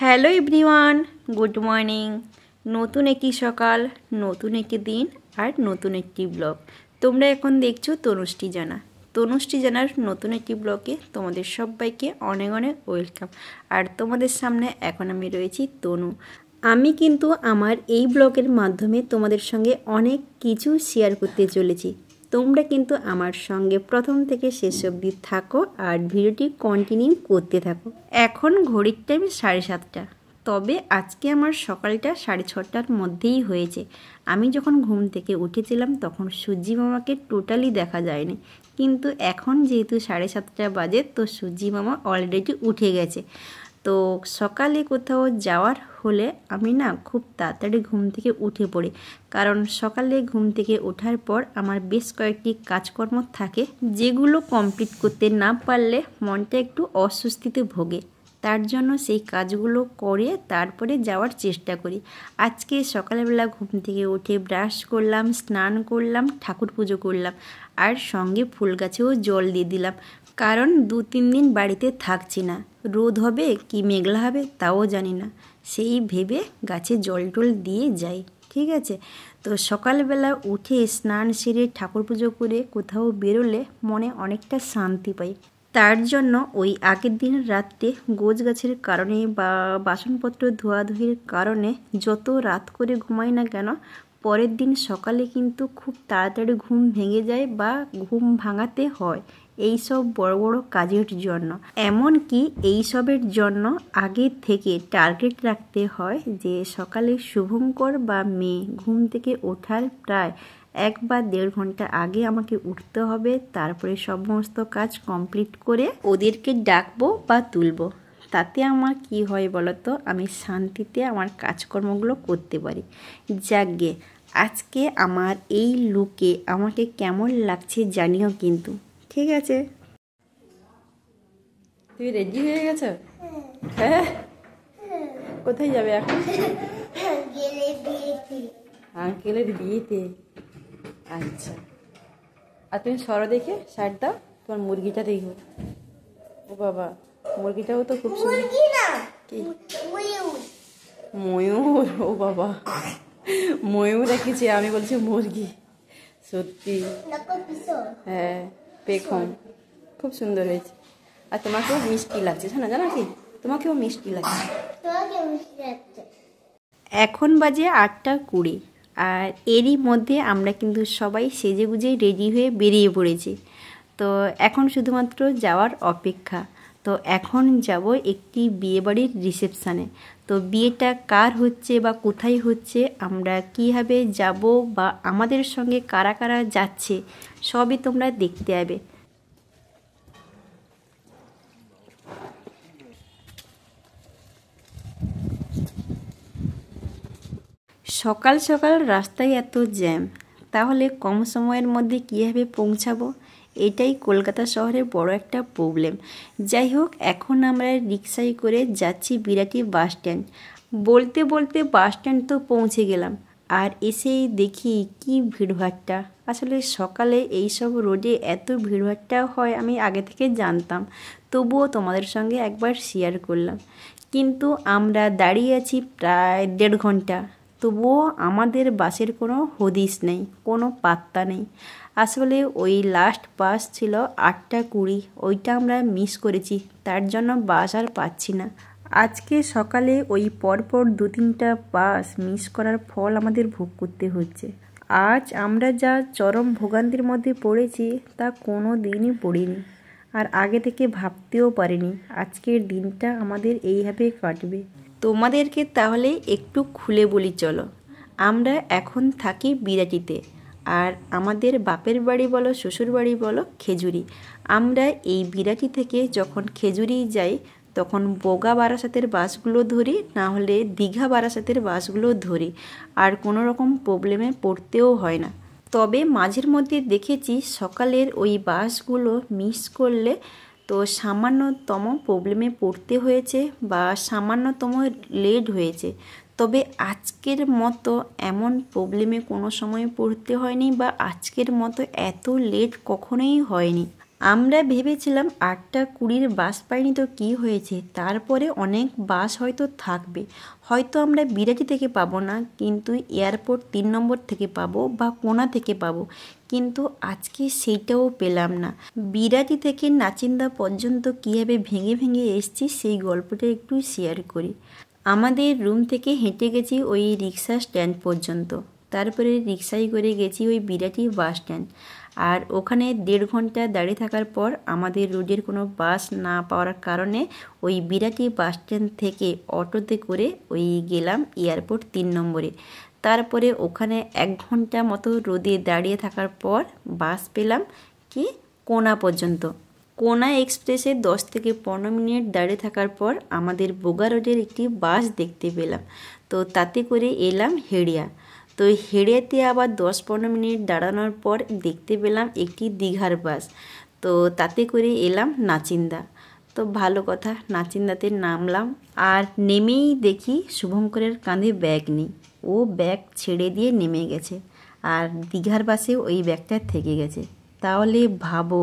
Hello everyone, good morning. নতুন একটি সকাল, নতুন একটি দিন আর নতুন একটি ব্লগ। তোমরা এখন দেখছো তনুশ্রী জানার নতুন একটি ব্লগে তোমাদের সবাইকে অনেক অনেক ওয়েলকাম। আর তোমাদের সামনে এখন আমি রয়েছি তনু। আমি কিন্তু আমার এই ব্লগের মাধ্যমে তোমাদের সঙ্গে অনেক কিছু শেয়ার করতে চলেছি। তোমরা কিন্তু আমার সঙ্গে প্রথম থেকে শেষ অবধি থাকো আর ভিডিওটি কন্টিনিউ করতে থাকো। এখন ঘড়ির টাইম 7:30, তবে আজকে আমার সকালটা 6:30টার মধ্যেই হয়েছে। আমি যখন ঘুম থেকে উঠেছিলাম তখন সূর্যি মামাকে টোটালি দেখা যায়নি, কিন্তু এখন যেহেতু 7:30 বাজে তো সূর্যি মামা অলরেডি উঠে গেছে। তো সকালে কোথাও যাওয়ার হলে আমি না খুব তাড়াতাড়ি ঘুম থেকে উঠে পড়ি, কারণ সকালে ঘুম থেকে ওঠার পর আমার বেশ কয়েকটি কাজকর্ম থাকে, যেগুলো কমপ্লিট করতে না পারলে মনটা একটু অস্বস্তিতে ভোগে। তার জন্য সেই কাজগুলো করে তারপরে যাওয়ার চেষ্টা করি। আজকে সকালবেলা ঘুম থেকে উঠে ব্রাশ করলাম, স্নান করলাম, ঠাকুর পুজো করলাম, আর সঙ্গে ফুল গাছেও জল দিয়ে দিলাম, কারণ 2-3 দিন বাড়িতে থাকছি না। রোদ হবে কি মেঘলা হবে তাও জানি না, সেই ভেবে গাছে জল টল দিয়ে যাই। ঠিক আছে, তো সকালবেলা উঠে স্নান সেরে ঠাকুর পুজো করে কোথাও বেরোলে মনে অনেকটা শান্তি পাই। তার জন্য ওই আগের দিন রাত্রে গোছ গাছের কারণে বা বাসনপত্র ধোয়াধুয়ির কারণে যত রাত করে ঘুমাই না কেন, পরের দিন সকালে কিন্তু খুব তাড়াতাড়ি ঘুম ভেঙে যায় বা ঘুম ভাঙাতে হয় এই সব বড় বড় কাজের জন্য। এমনকি এইসবের জন্য আগে থেকে টার্গেট রাখতে হয় যে সকালে শুভঙ্কর বা মেয়ে ঘুম থেকে ওঠার প্রায় 1 বা 1.5 ঘন্টা আগে আমাকে উঠতে হবে, তারপরে সমস্ত কাজ কমপ্লিট করে ওদেরকে ডাকবো বা তুলবো। তাতে আমার কি হয় বলো তো, আমি শান্তিতে আমার কাজকর্মগুলো করতে পারি। যাকগে, আজকে আমার এই লুকে আমাকে কেমন লাগছে জানিও কিন্তু। ঠিক আছে, তুমি রেডি হয়ে গেছো? হ্যাঁ, কোথায় যাবে এখন? আঙ্কেলের বিয়েতে। আচ্ছা, আর তুমি সরো দেখে শার্ট দাও, তোমার মুরগিটা দেখো। ও বাবা, মুরগিটাও তো খুব সুন্দর। কি ময়ূর? ও বাবা, ময়ূর রেখেছে, আমি বলছি মুরগি। সত্যি, হ্যাঁ, পেখম খুব সুন্দর হয়েছে। আর তোমাকেও মিষ্টি লাগছে, জানো কি, তোমাকেও মিষ্টি লাগছে। এখন বাজে 8:20, আর এরই মধ্যে আমরা কিন্তু সবাই সেজেগুজে রেডি হয়ে বেরিয়ে পড়েছি। তো এখন শুধুমাত্র যাওয়ার অপেক্ষা। তো এখন যাব একটি বিয়েবাড়ির রিসেপশানে। তো বিয়েটা কার হচ্ছে বা কোথায় হচ্ছে, আমরা কীভাবে যাব বা আমাদের সঙ্গে কারা কারা যাচ্ছে, সবই তোমরা দেখতে পাবে। সকাল সকাল রাস্তায় এত জ্যাম, তাহলে কম সময়ের মধ্যে কীভাবে পৌঁছাবো, এটাই কলকাতা শহরের বড় একটা প্রবলেম। যাই হোক, এখন আমরা রিক্সায় করে যাচ্ছি বিরাটি বাস স্ট্যান্ড। বলতে বলতে বাস স্ট্যান্ড তো পৌঁছে গেলাম, আর এসেই দেখি কি ভিড়ভাট্টা। আসলে সকালে এইসব রোডে এত ভিড়ভাট্টা হয় আমি আগে থেকে জানতাম, তবুও তোমাদের সঙ্গে একবার শেয়ার করলাম। কিন্তু আমরা দাঁড়িয়ে আছি প্রায় 1.5 ঘন্টা, তবুও আমাদের বাসের কোনো হদিশ নেই, কোনো পাত্তা নেই। আসলে ওই লাস্ট বাস ছিল 8:20, ওইটা আমরা মিস করেছি, তার জন্য বাস আর পাচ্ছি না। আজকে সকালে ওই পরপর 2-3টা বাস মিস করার ফল আমাদের ভোগ করতে হচ্ছে। আজ আমরা যা চরম ভোগান্তির মধ্যে পড়েছি তা কোনো দিনই পড়িনি, আর আগে থেকে ভাবতেও পারিনি আজকের দিনটা আমাদের এইভাবে কাটবে। তোমাদেরকে তাহলে একটু খুলে বলি চলো। আমরা এখন থাকি বিরাটিতে, আর আমাদের বাপের বাড়ি বলো শ্বশুর বাড়ি বলো খেজুরি। আমরা এই বিরাটি থেকে যখন খেজুরি যাই তখন বোগা বারাসাতের বাসগুলো ধরি, না হলে দীঘা বারাসাতের বাসগুলো ধরি, আর কোনো রকম প্রবলেমে পড়তেও হয় না। তবে মাঝের মধ্যে দেখেছি সকালের ওই বাসগুলো মিস করলে তো সামান্যতম প্রবলেমে পড়তে হয়েছে বা সামান্যতম লেট হয়েছে। তবে আজকের মতো এমন প্রবলেমে কোনো সময় পড়তে হয়নি, বা আজকের মতো এত লেট কখনোই হয়নি। আমরা ভেবেছিলাম 8:20 বাস পাইনি তো কী হয়েছে, তারপরে অনেক বাস হয়তো থাকবে, হয়তো আমরা বিরাটি থেকে পাবো না, কিন্তু এয়ারপোর্ট 3 নম্বর থেকে পাবো বা কোনা থেকে পাবো, কিন্তু আজকে সেইটাও পেলাম না। বিরাটি থেকে নাচিন্দা পর্যন্ত কীভাবে ভেঙে ভেঙে এসছি সেই গল্পটা একটু শেয়ার করি। আমাদের রুম থেকে হেঁটে গেছি ওই রিক্সা স্ট্যান্ড পর্যন্ত, তারপরে রিক্সায় করে গেছি ওই বিরাটি বাস স্ট্যান্ড, আর ওখানে 1.5 ঘন্টা দাঁড়িয়ে থাকার পর আমাদের রোডের কোনো বাস না পাওয়ার কারণে ওই বিরাটি বাস স্ট্যান্ড থেকে অটোতে করে ওই গেলাম এয়ারপোর্ট 3 নম্বরে। তারপরে ওখানে 1 ঘন্টা মতো রোদে দাঁড়িয়ে থাকার পর বাস পেলাম কি কোনা পর্যন্ত। কোনা এক্সপ্রেসে 10 থেকে 15 মিনিট দাঁড়িয়ে থাকার পর আমাদের বোগা রোডের একটি বাস দেখতে পেলাম, তো তাতে করে এলাম হেড়িয়া। তো হেড়িয়াতে আবার 10-15 মিনিট দাঁড়ানোর পর দেখতে পেলাম একটি দীঘার বাস, তো তাতে করে এলাম নাচিন্দা। তো ভালো কথা, নাচিন্দাতে নামলাম, আর নেমেই দেখি শুভঙ্করের কাঁধে ব্যাগ নেই, ও ব্যাগ ছেড়ে দিয়ে নেমে গেছে, আর দীঘার বাসে ওই ব্যাগটা থেকে গেছে। তাহলে ভাবো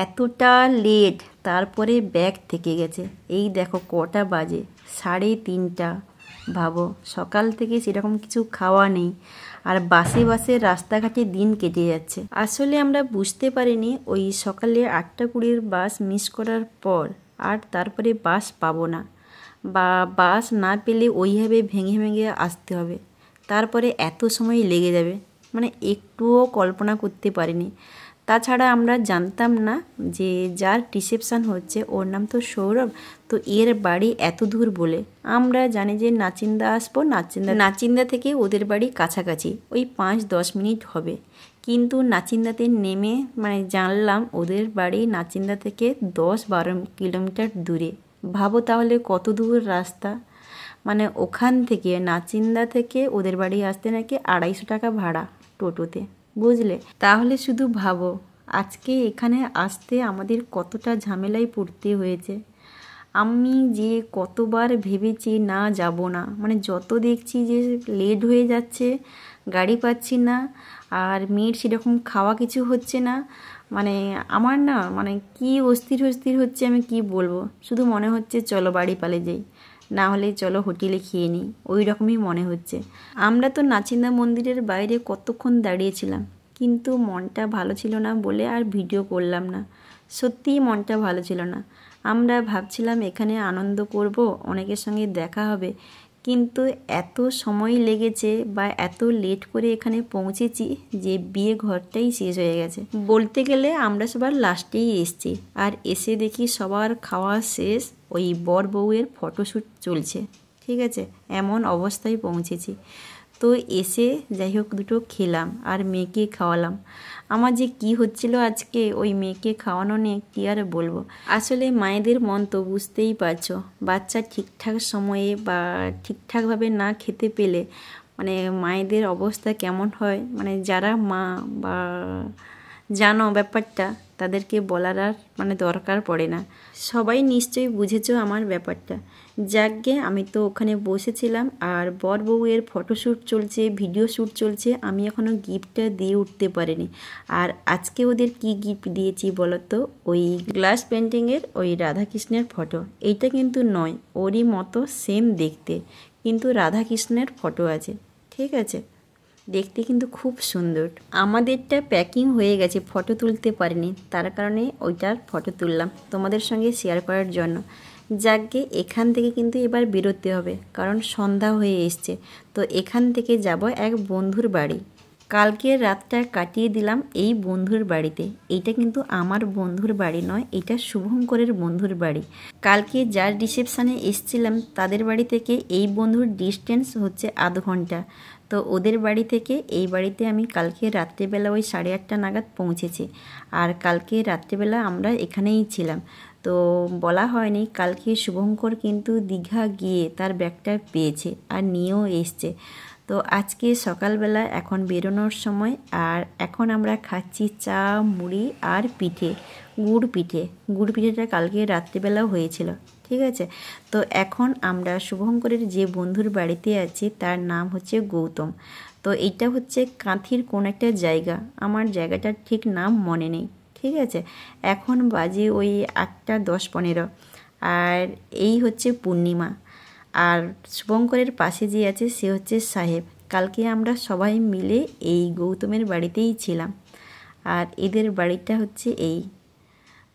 এতটা লেট, তারপরে ব্যাগ থেকে গেছে। এই দেখো কটা বাজে, 3:30। ভাবো সকাল থেকে সেরকম কিছু খাওয়া নেই, আর বাসে বাসে রাস্তাঘাটে দিন কেটে যাচ্ছে। আসলে আমরা বুঝতে পারিনি ওই সকালে 8:20 বাস মিস করার পর আর তারপরে বাস পাবো না, বা বাস না পেলে ওইভাবে ভেঙে ভেঙে আসতে হবে, তারপরে এত সময় লেগে যাবে, মানে একটুও কল্পনা করতে পারিনি। তাছাড়া আমরা জানতাম না যে যার রিসেপশান হচ্ছে ওর নাম তো সৌরভ, তো এর বাড়ি এত দূর বলে। আমরা জানি যে নাচিন্দা আসবো, নাচিন্দা থেকে ওদের বাড়ি কাছাকাছি, ওই 5-10 মিনিট হবে, কিন্তু নাচিন্দাতে নেমে মানে জানলাম ওদের বাড়ি নাচিন্দা থেকে 10-12 কিলোমিটার দূরে। ভাবো তাহলে কত দূর রাস্তা, মানে ওখান থেকে নাচিন্দা থেকে ওদের বাড়ি আসতে নাকি 250 টাকা ভাড়া টোটোতে, বুঝলে? তাহলে শুধু ভাবো আজকে এখানে আসতে আমাদের কতটা ঝামেলায় পড়তে হয়েছে। আমি যে কতবার ভেবেছি না যাব না, মানে যত দেখছি যে লেট হয়ে যাচ্ছে, গাড়ি পাচ্ছি না, আর মেয়ের সেরকম খাওয়া কিছু হচ্ছে না, মানে আমার না মানে কি অস্থির হচ্ছে, আমি কি বলবো। শুধু মনে হচ্ছে চলো বাড়ি পালিয়ে যাই, না হলে চলো হোটেলে খেয়ে নিই, ওই রকমই মনে হচ্ছে। আমরা তো নাচিন্দা মন্দিরের বাইরে কতক্ষণ দাঁড়িয়েছিলাম, কিন্তু মনটা ভালো ছিল না বলে আর ভিডিও করলাম না। সত্যিই মনটা ভালো ছিল না। আমরা ভাবছিলাম এখানে আনন্দ করব, অনেকের সঙ্গে দেখা হবে, কিন্তু এত সময় লেগেছে বা এত লেট করে এখানে পৌঁছেছি যে বিয়ে ঘরটাই শেষ হয়ে গেছে। বলতে গেলে আমরা সবার লাস্টেই এসছি, আর এসে দেখি সবার খাওয়া শেষ, ওই বর বউয়ের ফটোশ্যুট চলছে, ঠিক আছে, এমন অবস্থায় পৌঁছেছি। তো এসে যাই হোক দুটো খেলাম আর মেয়েকে খাওয়ালাম। আমার যে কি হচ্ছিল আজকে ওই মেয়েকে খাওয়ানো নিয়ে কী আর বলবো। আসলে মায়েদের মন তো বুঝতেই পারছো, বাচ্চা ঠিকঠাক সময়ে বা ঠিকঠাকভাবে না খেতে পেলে মানে মায়েদের অবস্থা কেমন হয়, মানে যারা মা বা জানো ব্যাপারটা, তাদেরকে বলার আর মানে দরকার পড়ে না, সবাই নিশ্চয়ই বুঝেছো আমার ব্যাপারটা। যাকগে আমি তো ওখানে বসেছিলাম, আর বর বউয়ের ফটোশ্যুট চলছে, ভিডিও শ্যুট চলছে, আমি এখনও গিফটটা দিয়ে উঠতে পারিনি। আর আজকে ওদের কি গিফট দিয়েছি বলো তো, ওই গ্লাস পেন্টিংয়ের ওই রাধাকৃষ্ণের ফটো। এইটা কিন্তু নয়, ওরই মতো সেম দেখতে, কিন্তু রাধাকৃষ্ণের ফটো আছে, ঠিক আছে, দেখতে কিন্তু খুব সুন্দর। আমাদেরটা প্যাকিং হয়ে গেছে, ফটো তুলতে পারিনি, তার কারণে ওইটার ফটো তুললাম তোমাদের সঙ্গে শেয়ার করার জন্য। যাকগে এখান থেকে কিন্তু এবার বেরোতে হবে, কারণ সন্ধ্যা হয়ে এসছে। তো এখান থেকে যাব এক বন্ধুর বাড়ি। কালকের রাতটা কাটিয়ে দিলাম এই বন্ধুর বাড়িতে। এইটা কিন্তু আমার বন্ধুর বাড়ি নয়, এটা শুভঙ্করের বন্ধুর বাড়ি। কালকে যার রিসেপশানে এসছিলাম তাদের বাড়ি থেকে এই বন্ধুর ডিস্টেন্স হচ্ছে আধ ঘন্টা। তো ওদের বাড়ি থেকে এই বাড়িতে আমি কালকে রাত্রেবেলা ওই 8:30 নাগাদ পৌঁছেছি, আর কালকে রাত্রেবেলা আমরা এখানেই ছিলাম। তো বলা হয়নি, কালকে শুভঙ্কর কিন্তু দীঘা গিয়ে তার ব্যাগটা পেয়েছে আর নিয়েও এসছে। তো আজকে সকালবেলা এখন বেরোনোর সময়, আর এখন আমরা খাচ্ছি চা, মুড়ি আর পিঠে, গুড় পিঠেটা কালকে রাত্রিবেলাও হয়েছিল, ঠিক আছে। তো এখন আমরা শুভঙ্করের যে বন্ধুর বাড়িতে আছি তার নাম হচ্ছে গৌতম। তো এইটা হচ্ছে কাঁথির কোন একটা জায়গা, আমার জায়গাটার ঠিক নাম মনে নেই, ঠিক আছে। এখন বাজে ওই 8:10-15 আর এই হচ্ছে পূর্ণিমা। আর শুভঙ্করের পাশে যে আছে সে হচ্ছে সাহেব। কালকে আমরা সবাই মিলে এই গৌতমের বাড়িতেই ছিলাম। আর এদের বাড়িটা হচ্ছে এই।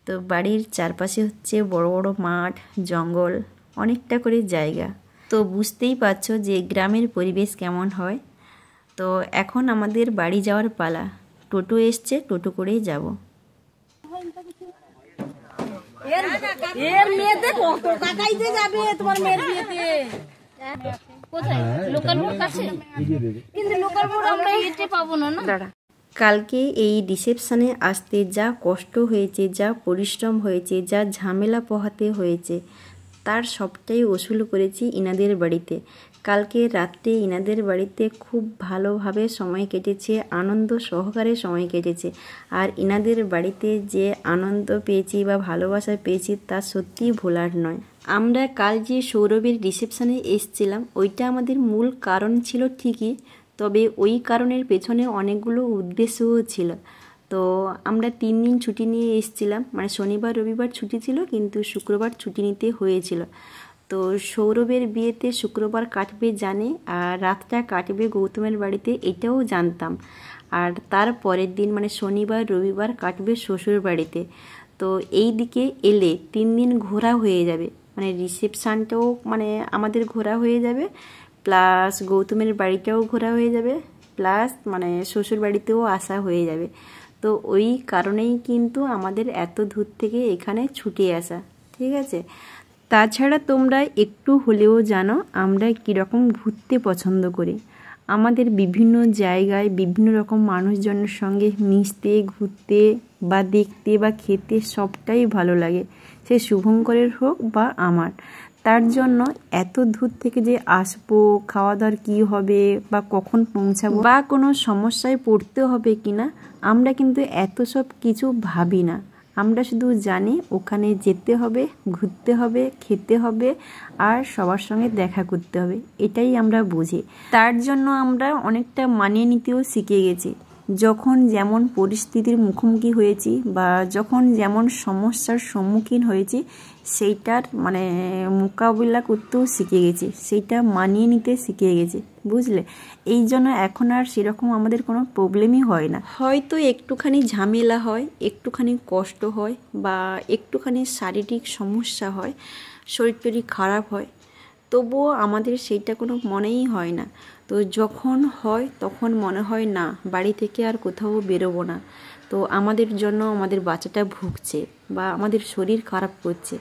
তো বাড়ির চারপাশে হচ্ছে বড় বড় মাঠ, জঙ্গল, অনেকটা করে জায়গা। তো বুঝতেই পারছো যে গ্রামের পরিবেশ কেমন হয়। তো এখন আমাদের বাড়ি যাওয়ার পালা। টোটো এসছে, টোটো করেই যাব। কালকে এই রিসেপশানে আসতে যা কষ্ট হয়েছে, যা পরিশ্রম হয়েছে, যা ঝামেলা পোহাতে হয়েছে, তার সবটাই ওসুল করেছি ইনাদের বাড়িতে। কালকে রাত্রে ইনাদের বাড়িতে খুব ভালোভাবে সময় কেটেছে, আনন্দ সহকারে সময় কেটেছে। আর ইনাদের বাড়িতে যে আনন্দ পেয়েছি বা ভালোবাসা পেয়েছি তা সত্যিই ভোলার নয়। আমরা কাল যে সৌরভের রিসেপশানে এসছিলাম ওইটা আমাদের মূল কারণ ছিল ঠিকই, তবে ওই কারণের পেছনে অনেকগুলো উদ্দেশ্যও ছিল। তো আমরা 3 দিন ছুটি নিয়ে এসেছিলাম, মানে শনিবার রবিবার ছুটি ছিল কিন্তু শুক্রবার ছুটি নিতে হয়েছিল। তো সৌরভের বিয়েতে শুক্রবার কাটবে জানে, আর রাতটা কাটবে গৌতমের বাড়িতে এটাও জানতাম। আর তার পরের দিন মানে শনিবার রবিবার কাটবে শ্বশুর বাড়িতে। তো এই দিকে এলে 3 দিন ঘোরা হয়ে যাবে, মানে রিসেপশানটাও মানে আমাদের ঘোরা হয়ে যাবে, প্লাস গৌতমের বাড়িটাও ঘোরা হয়ে যাবে, প্লাস মানে শ্বশুর বাড়িতেও আসা হয়ে যাবে। তো ওই কারণেই কিন্তু আমাদের এত দূর থেকে এখানে ছুটে আসা, ঠিক আছে। তাছাড়া তোমরা একটু হলেও জানো আমরা কীরকম ঘুরতে পছন্দ করি। আমাদের বিভিন্ন জায়গায় বিভিন্ন রকম মানুষজনের সঙ্গে মিশতে, ঘুরতে বা দেখতে বা খেতে সবটাই ভালো লাগে, সে শুভঙ্করের হোক বা আমার। তার জন্য এত দূর থেকে যে আসবো, খাওয়া দাওয়ার কী হবে বা কখন পৌঁছাবো বা কোনো সমস্যায় পড়তে হবে কি না, আমরা কিন্তু এত সব কিছু ভাবি না। আমরা শুধু জানি ওখানে যেতে হবে, ঘুরতে হবে, খেতে হবে আর সবার সঙ্গে দেখা করতে হবে, এটাই আমরা বুঝি। তার জন্য আমরা অনেকটা মানিয়ে নিতেও শিখে গেছি। যখন যেমন পরিস্থিতির মুখোমুখি হয়েছি বা যখন যেমন সমস্যার সম্মুখীন হয়েছি সেইটার মানে মোকাবিলা করতেও শিখে গেছি, সেইটা মানিয়ে নিতে শিখে গেছি, বুঝলে। এই জন্য এখন আর সেরকম আমাদের কোনো প্রবলেমই হয় না। হয়তো একটুখানি ঝামেলা হয়, একটুখানি কষ্ট হয় বা একটুখানি শারীরিক সমস্যা হয়, শরীর টরীর খারাপ হয়, তবুও আমাদের সেইটা কোনো মনেই হয় না। তো যখন হয় তখন মনে হয় না বাড়ি থেকে আর কোথাও বেরোবো না, তো আমাদের জন্য আমাদের বাচ্চাটা ভুগছে বা আমাদের শরীর খারাপ করছে।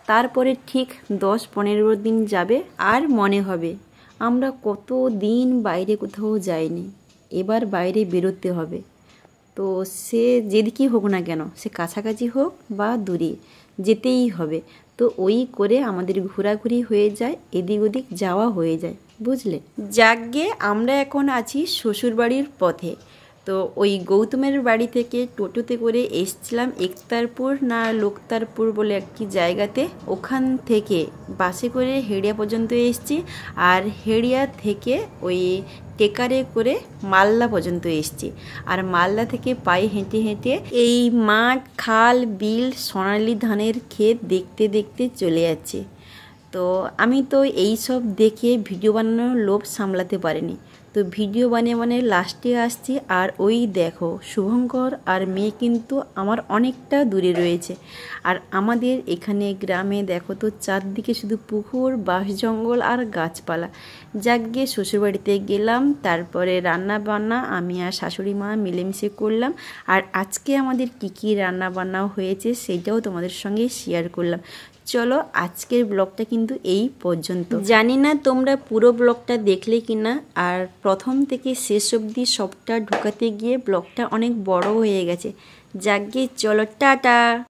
তারপরে ঠিক 10-15 দিন যাবে আর মনে হবে আমরা কত দিন বাইরে কোথাও যাইনি, এবার বাইরে বেরোতে হবে। তো সে যেদিকেই হোক না কেন, সে কাছাকাছি হোক বা দূরে, যেতেই হবে। তো ওই করে আমাদের ঘোরাঘুরি হয়ে যায়, এদিক ওদিক যাওয়া হয়ে যায়, বুঝলে। যাকগে আমরা এখন আছি শ্বশুরবাড়ির পথে। তো ওই গৌতমের বাড়ি থেকে টোটোতে করে এসছিলাম একতারপুর না লোকতারপুর বলে একটি জায়গাতে, ওখান থেকে বাসে করে হেড়িয়া পর্যন্ত এসছি, আর হেড়িয়া থেকে ওই টেকারে করে মালদা পর্যন্ত এসছি। আর মালদা থেকে পায়ে হেঁটে হেঁটে এই মাঠ, খাল, বিল, সোনালি ধানের ক্ষেত দেখতে দেখতে চলে যাচ্ছে। তো আমি তো এই সব দেখে ভিডিও বানানোর লোভ সামলাতে পারিনি, তো ভিডিও বানিয়ে লাস্টে আসছি। আর ওই দেখো শুভঙ্কর আর মেয়ে কিন্তু আমার অনেকটা দূরে রয়েছে। আর আমাদের এখানে গ্রামে দেখো তো চারদিকে শুধু পুকুর, বাঁশ জঙ্গল আর গাছপালা। যাকগে শ্বশুরবাড়িতে গেলাম, তারপরে রান্না বান্না আমি আর শাশুড়ি মা মিলেমিশে করলাম। আর আজকে আমাদের কী রান্না বান্না হয়েছে সেইটাও তোমাদের সঙ্গে শেয়ার করলাম। চলো আজকের ব্লগটা কিন্তু এই পর্যন্ত। জানি না তোমরা পুরো ব্লগটা দেখলে কিনা, আর প্রথম থেকে শেষ অবধি সবটা ঢুকাতে গিয়ে ব্লগটা অনেক বড় হয়ে গেছে। যাকগে চলো টাটা।